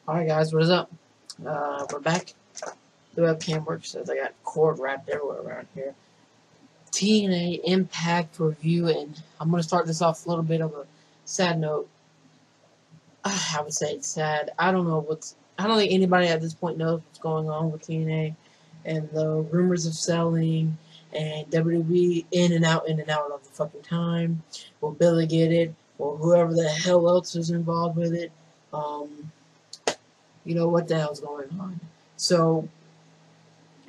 Alright guys, what is up? We're back. The webcam works as I got cord wrapped everywhere around here. TNA Impact review, and I'm going to start this off a little bit of a sad note. I would say it's sad. I don't think anybody at this point knows what's going on with TNA and the rumors of selling and WWE in and out of the fucking time. Will Billy get it? Or whoever the hell else is involved with it? You know, what the hell's going on? So,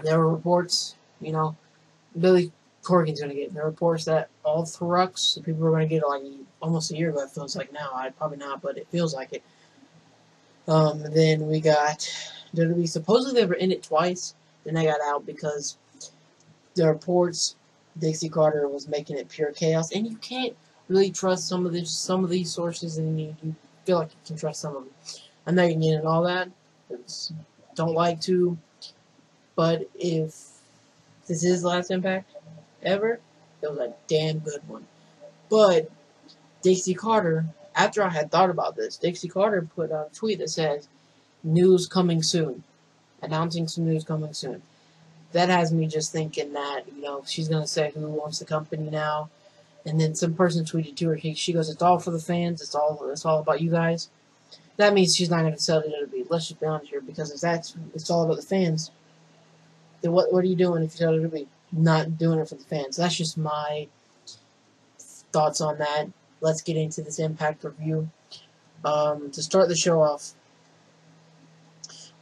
there were reports, Billy Corgan's going to get it. There were reports that all Thrux, the people were going to get it like almost a year ago, it feels like now. Probably not, but it feels like it. Then we got WWE. Supposedly they were in it twice. Then they got out because the reports Dixie Carter was making it pure chaos. And you can't really trust some of these sources, and you feel like you can trust some of them. I'm not getting into all that. Don't like to. But if this is the last Impact ever, it was a damn good one. But Dixie Carter, after I had thought about this, Dixie Carter put out a tweet that says, "News coming soon." Announcing some news coming soon. That has me just thinking that, she's going to say who owns the company now. And then some person tweeted to her, she goes, "It's all for the fans. It's all about you guys." That means she's not going to sell to WWE. Let's just be honest here, because if it's all about the fans, then what are you doing if you tell WWE? Not doing it for the fans. That's just my thoughts on that. Let's get into this Impact review. To start the show off,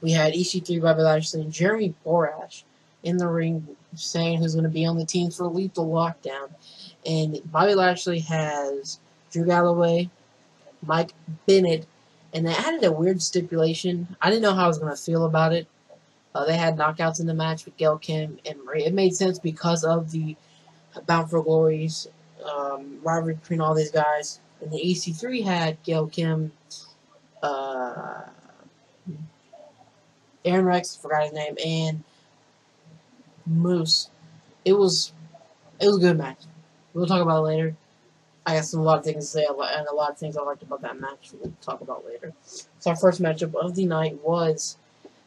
we had EC3, Bobby Lashley, and Jeremy Borash in the ring saying who's going to be on the team for Lethal Lockdown. And Bobby Lashley has Drew Galloway, Mike Bennett, and they added a weird stipulation. I didn't know how I was going to feel about it. They had knockouts in the match with Gail Kim and Marie. It made sense because of the Bound for Glory's rivalry between all these guys. And the EC3 had Gail Kim, Aaron Rex, forgot his name, and Moose. It was a good match. We'll talk about it later. I got a lot of things to say, and a lot of things I liked about that match we'll talk about later. So our first matchup of the night was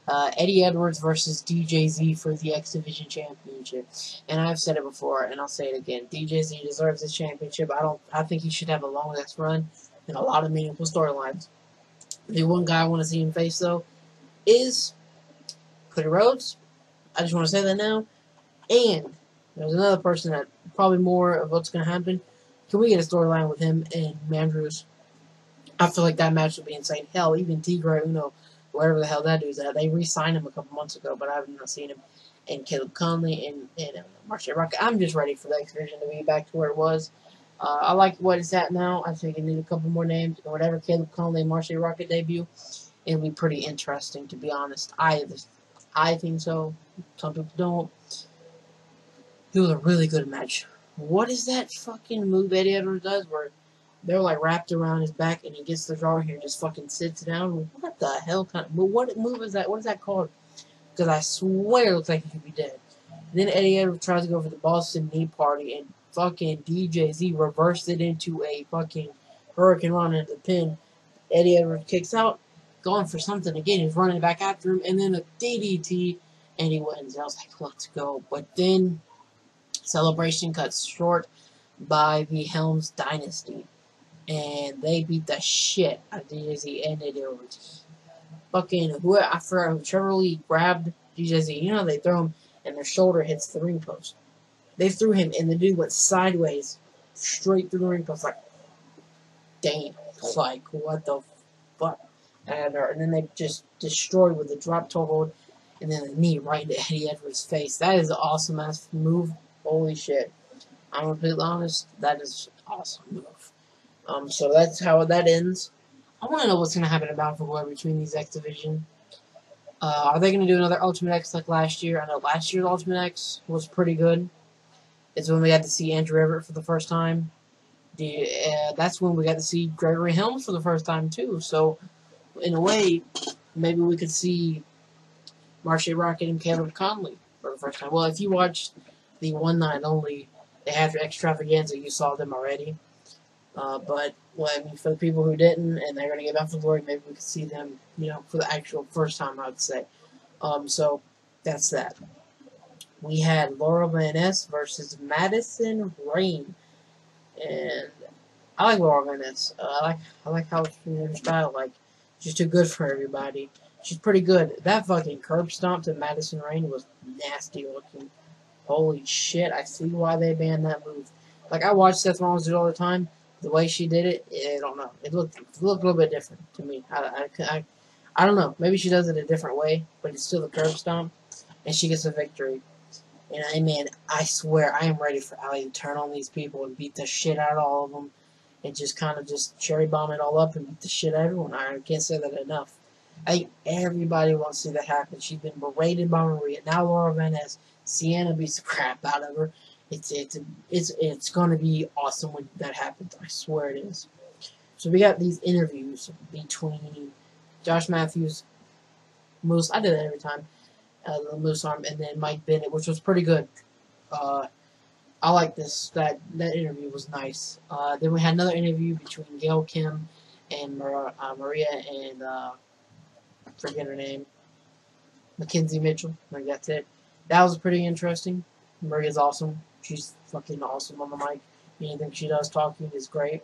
Eddie Edwards versus DJZ for the X Division Championship. And I've said it before, and I'll say it again. DJZ deserves this championship. I think he should have a long next run and a lot of meaningful storylines. The one guy I want to see him face, though, is Cody Rhodes. I just want to say that now. And there's another person that probably more of what's going to happen. Can we get a storyline with him and Mandrews? I feel like that match would be insane. Hell, even Tigre Uno, whatever the hell that dude's at, they re-signed him a couple months ago, but I have not seen him. And Caleb Conley and Marcia Rocket. I'm just ready for the X Division to be back to where it was. I like what it's at now. I think it need a couple more names. Whatever Caleb Conley and Marcia Rocket debut, it'll be pretty interesting, to be honest. I think so. Some people don't. It was a really good match. What is that fucking move Eddie Edwards does where they're like wrapped around his back and he gets the drawer here and just fucking sits down? What the hell kind of move? What move is that? What is that called? Because I swear it looks like he could be dead. And then Eddie Edwards tries to go for the Boston knee party and fucking DJZ reversed it into a fucking Hurricane Run into the pin. Eddie Edwards kicks out, going for something again. He's running back after him, and then a DDT, and he wins. I was like, let's go. But then celebration cuts short by the Helms Dynasty, and they beat the shit out of DJZ and Eddie Edwards. Fucking Trevor Lee grabbed DJZ. You know they throw him, and their shoulder hits the ring post. They threw him, and the dude went sideways, straight through the ring post. Like, damn, like what the fuck? And then they just destroyed with a drop toe hold, and then a knee right into Eddie Edwards' face. That is an awesome ass move. Holy shit. I'm gonna be honest, that is an awesome move. So that's how that ends. I want to know what's going to happen in Bound for Glory between these X Division. Are they going to do another Ultimate X like last year? I know last year's Ultimate X was pretty good. It's when we got to see Andrew Everett for the first time. That's when we got to see Gregory Helms for the first time, too. So, in a way, maybe we could see Marcia Rocket and Caleb Conley for the first time. Well, if you watched the one night only, they had their extravaganza, you saw them already. But well, I mean, for the people who didn't, and they're gonna get back to glory, maybe we could see them, for the actual first time, I would say. So that's that. We had Laura Van Ness versus Madison Rain, and I like Laura Van Ness. I like how her style, like, she's too good for everybody. She's pretty good. That fucking curb stomp to Madison Rain was nasty looking. Holy shit, I see why they banned that move. Like, I watch Seth Rollins do it all the time. The way she did it, I don't know. It looked a little bit different to me. I don't know. Maybe she does it a different way, but it's still the curb stomp, and she gets a victory. And man, I swear, I am ready for Ali to turn on these people and beat the shit out of all of them, and just kind of just cherry bomb it all up and beat the shit out of everyone. I can't say that enough. I think everybody wants to see that happen. She's been berated by Maria. Now Laura Van Ness, Sienna beats the crap out of her. It's going to be awesome when that happens. I swear it is. So we got these interviews between Josh Matthews, Moose. I did that every time. The Moose Arm, and then Mike Bennett, which was pretty good. I like this. That interview was nice. Then we had another interview between Gail Kim and Maria and forget her name, Mackenzie Mitchell. Like, that's it. That was pretty interesting. Maria's awesome. She's fucking awesome on the mic. Anything she does talking is great.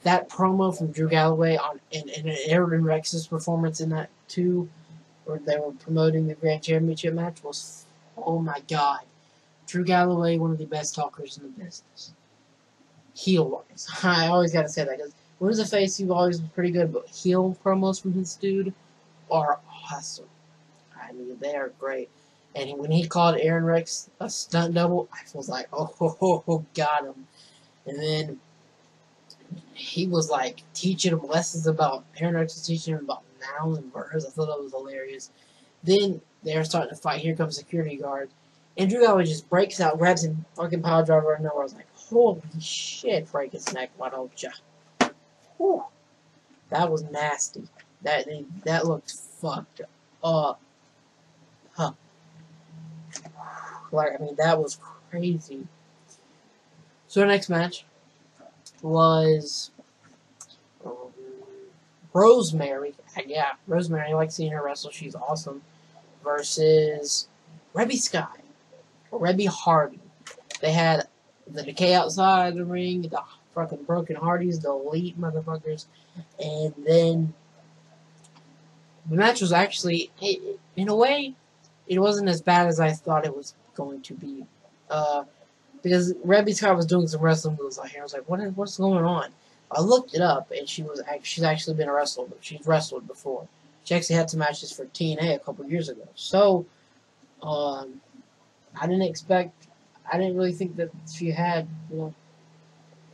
That promo from Drew Galloway and Aaron Rex's performance in that too, where they were promoting the Grand Championship match, was, oh my god. Drew Galloway, one of the best talkers in the business. Heel-wise. I always gotta say that, because when he was a face, he always was pretty good, but heel promos from this dude are awesome. I mean, they are great. And when he called Aaron Rex a stunt double, I was like, oh, got him. And then he was like teaching him lessons about, Aaron Rex was teaching him about nouns and verbs. I thought that was hilarious. Then they're starting to fight. Here comes security guard. And Drew Galloway just breaks out, grabs him, fucking power driver out of nowhere. I was like, holy shit, break his neck, why don't ya? Whew. That was nasty. That looked fucked up. Huh. Like, I mean, that was crazy. So the next match was Rosemary. Yeah, Rosemary. I like seeing her wrestle. She's awesome. Versus Rebby Sky. Or Rebby Hardy. They had the Decay outside the ring, the fucking Broken Hardys, the Elite motherfuckers, and then the match was actually, in a way, it wasn't as bad as I thought it was going to be. Because Rebby Sky was doing some wrestling moves out here. I was like, what's going on? I looked it up, and she's actually been a wrestler. She's wrestled before. She actually had some matches for TNA a couple years ago. So, I didn't really think that she had,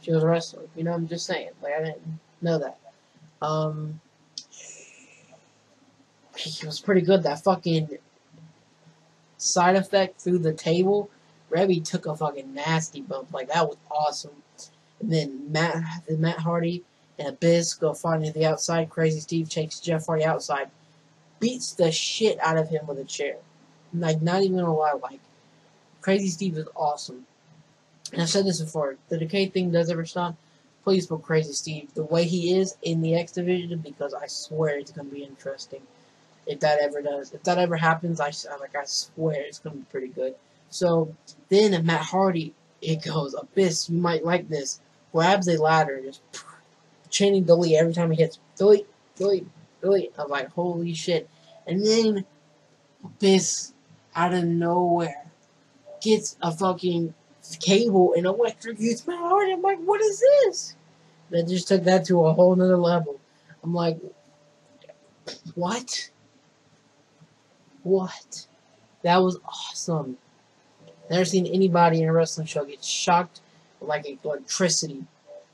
she was a wrestler. I'm just saying. Like, I didn't know that. It was pretty good. That fucking side effect through the table, Rebby took a fucking nasty bump. Like, that was awesome. And then Matt Hardy and Abyss go fighting at the outside. Crazy Steve takes Jeff Hardy outside, beats the shit out of him with a chair. Like, not even gonna lie, like, Crazy Steve is awesome. And I've said this before, the Decay thing does ever stop, please put Crazy Steve the way he is in the X Division, because I swear it's gonna be interesting. If that ever does. If that ever happens, I swear it's gonna be pretty good. So then Matt Hardy, it goes, Abyss, you might like this, grabs a ladder, just chaining delete every time he hits delete. I'm like, holy shit. And then Abyss, out of nowhere, gets a fucking cable and electrocutes Matt Hardy. I'm like, what is this? That just took that to a whole nother level. I'm like, what? What? That was awesome. Never seen anybody in a wrestling show get shocked like electricity.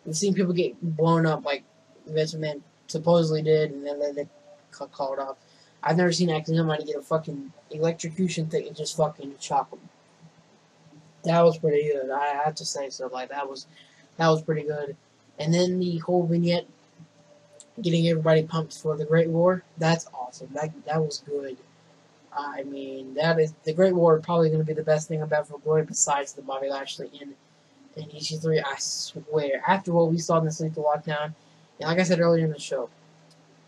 We've seen people get blown up like Vince McMahon supposedly did, and then they called off. I've never seen actually somebody get a fucking electrocution thing and just fucking shock them. That was pretty good. I have to say so. Like, that was pretty good. And then the whole vignette, getting everybody pumped for the Great War. That's awesome. That was good. I mean, that is the Great War. Probably going to be the best thing about for Glory besides the Bobby Lashley in in EC3, I swear, after what we saw in this Lethal Lockdown, and like I said earlier in the show,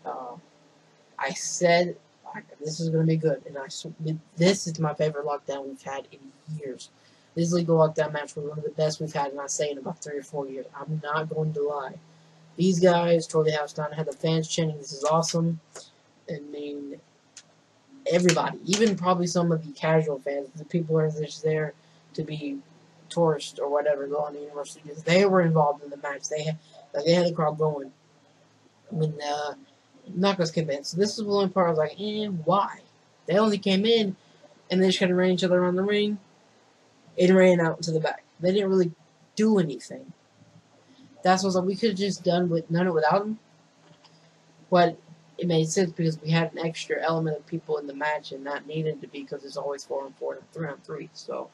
uh, I said this is going to be good, and this is my favorite Lockdown we've had in years. This Lethal Lockdown match was one of the best we've had, and I say in about 3 or 4 years. I'm not going to lie. These guys tore the house down. Had the fans chanting, "This is awesome." I mean, everybody, even probably some of the casual fans, the people who are just there to be tourists or whatever, go on the Universal Studios, they were involved in the match. They had the crowd going. I mean, not gonna skip it. So this is the only part I was like, why? They only came in and they just kind of ran each other around the ring and ran out into the back. They didn't really do anything. That's what I was like, we could have just done it without them. But it made sense because we had an extra element of people in the match and not needed to be because it's always 4-on-4 and 3-on-3. So,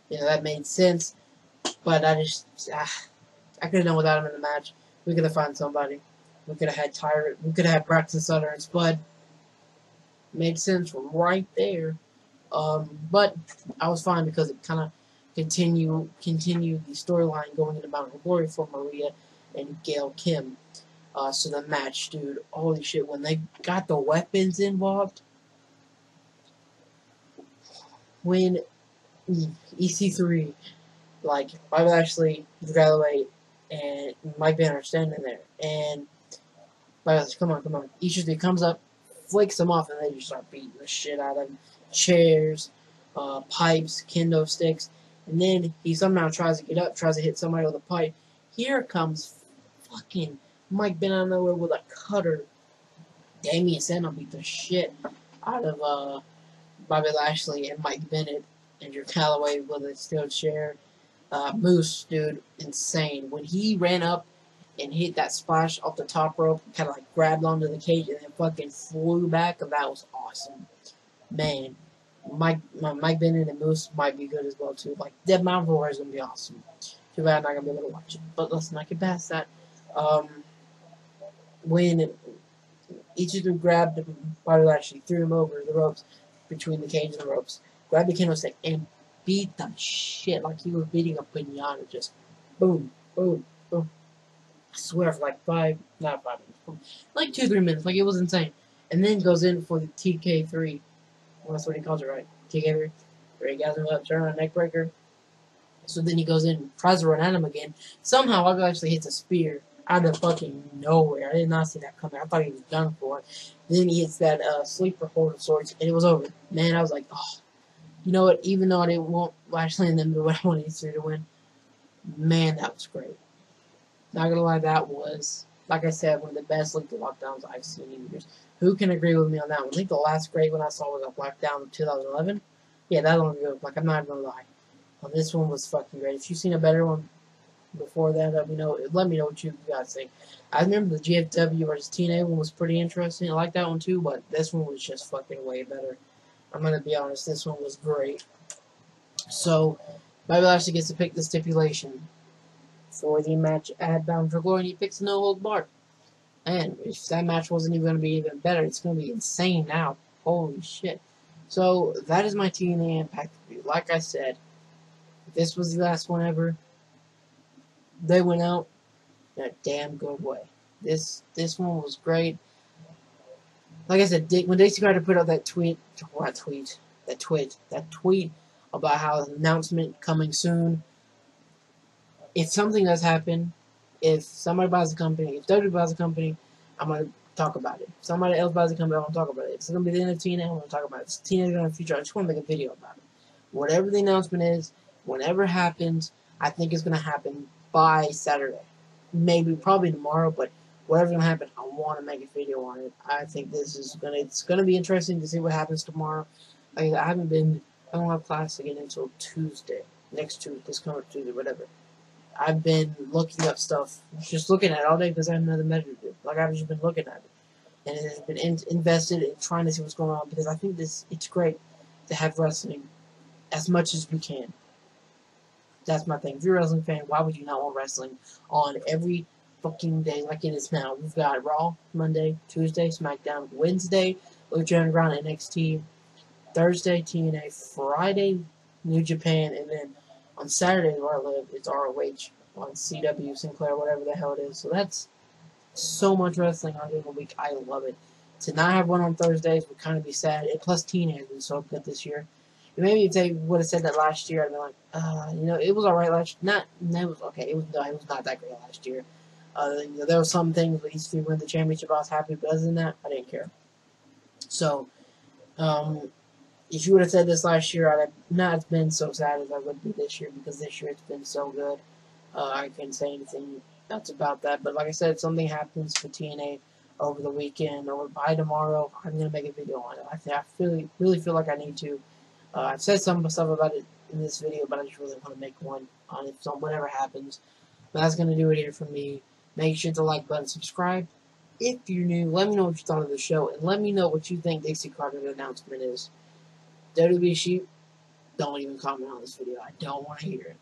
that made sense. But I could have done without him in the match. We could have found somebody. We could have had Tyrant. We could have had Braxton Sutter and Spud. Made sense right there. But I was fine because it kind of continued the storyline going into Mountain of Glory for Maria and Gail Kim. So the match, dude, holy shit, when they got the weapons involved, when EC3, like, Bobby Lashley, Galloway, and Mike Banner are standing there, and Bobby Lashley, come on. EC3 comes up, flicks them off, and they just start beating the shit out of him. Chairs, pipes, kendo sticks, and then he somehow tries to get up, tries to hit somebody with a pipe. Here comes fucking Mike Bennett out of nowhere with a cutter. Damian Sandow beat the shit out of Bobby Lashley and Mike Bennett, and Drew Calloway with a steel chair. Moose, dude, insane. When he ran up and hit that splash off the top rope, kind of like grabbed onto the cage and then fucking flew back, and that was awesome. Man, Mike Bennett and Moose might be good as well too. Like, Dead Mountain Roar is gonna be awesome. Too bad I'm not gonna be able to watch it. But let's not get past that. When each of them grabbed Bobby Lashley, threw him over the ropes, between the cage and the ropes, grabbed the kendo stick and beat the shit like he was beating a pinata. Just boom, boom, boom. I swear for like not 5 minutes, like 2-3 minutes. Like, it was insane. And then goes in for the TK3. Well, that's what he calls it, right? TK3. Where he got him up, turn on a neck breaker. So then he goes in, tries to run at him again. Somehow, Bobby Lashley hits a spear out of fucking nowhere. I did not see that coming. I thought he was done for. Then he hits that sleeper hold of sorts, and it was over. Man, I was like, oh. You know what? Even though I didn't want Lashley and them to win, I wanted EC3 to win. Man, that was great. Not gonna lie, that was, like I said, one of the best Lethal Lockdowns I've seen in years. Who can agree with me on that one? I think the last great one I saw was a Lockdown in 2011. Yeah, that one was good. Like, I'm not even gonna lie. This one was fucking great. If you've seen a better one before that, let me know what you guys think. I remember the GFW versus TNA one was pretty interesting. I like that one too, but this one was just fucking way better. I'm gonna be honest, this one was great. So, Bobby Lashley gets to pick the stipulation for the match at Bound for Glory, and he picks no hold barred. And if that match wasn't even gonna be even better, it's gonna be insane now. Holy shit. So that is my TNA Impact review. Like I said, this was the last one ever. They went out in a damn good way. This one was great. Like I said, when Dixie Carter put out that tweet about how an announcement coming soon, if something does happen, if somebody buys a company, if WWE buys a company, I'm going to talk about it. If somebody else buys a company, I'm going to talk about it. If it's going to be the end of TNA, I'm going to talk about it. If TNA is going to have a future, I just want to make a video about it. Whatever the announcement is, whenever it happens, I think it's going to happen by Saturday. Maybe, probably tomorrow, but whatever's going to happen, I want to make a video on it. I think it's going to be interesting to see what happens tomorrow. Like, I don't have class again until Tuesday. Next Tuesday, this coming Tuesday, whatever. I've been looking up stuff, just looking at it all day because I have another measure to do. Like, I've just been looking at it. And it has been invested in trying to see what's going on because I think it's great to have wrestling as much as we can. That's my thing. If you're a wrestling fan, why would you not want wrestling on every fucking day like it is now? We've got Raw, Monday, Tuesday, SmackDown, Wednesday, Lucha Underground, NXT, Thursday, TNA, Friday, New Japan, and then On Saturdays where I live, it's ROH on CW, Sinclair, whatever the hell it is. So that's so much wrestling on during the week. I love it. To not have one on Thursdays would kind of be sad. And plus, TNA has been so good this year. And maybe if they would have said that last year, I'd be like, it was alright last year. It was okay. It was not that great last year. There were some things with these three win the championship. I was happy, but other than that, I didn't care. So, if you would have said this last year, I'd have not been so sad as I would be this year because this year it's been so good. I can't say anything else about that. But like I said, if something happens for TNA over the weekend or by tomorrow, I'm going to make a video on it. I really feel like I need to. I've said some stuff about it in this video, but I just really want to make one on it. So whatever happens. But that's going to do it here for me. Make sure to like button, subscribe. If you're new, let me know what you thought of the show, and let me know what you think Dixie Carter's announcement is. WWE Sheep, don't even comment on this video. I don't want to hear it.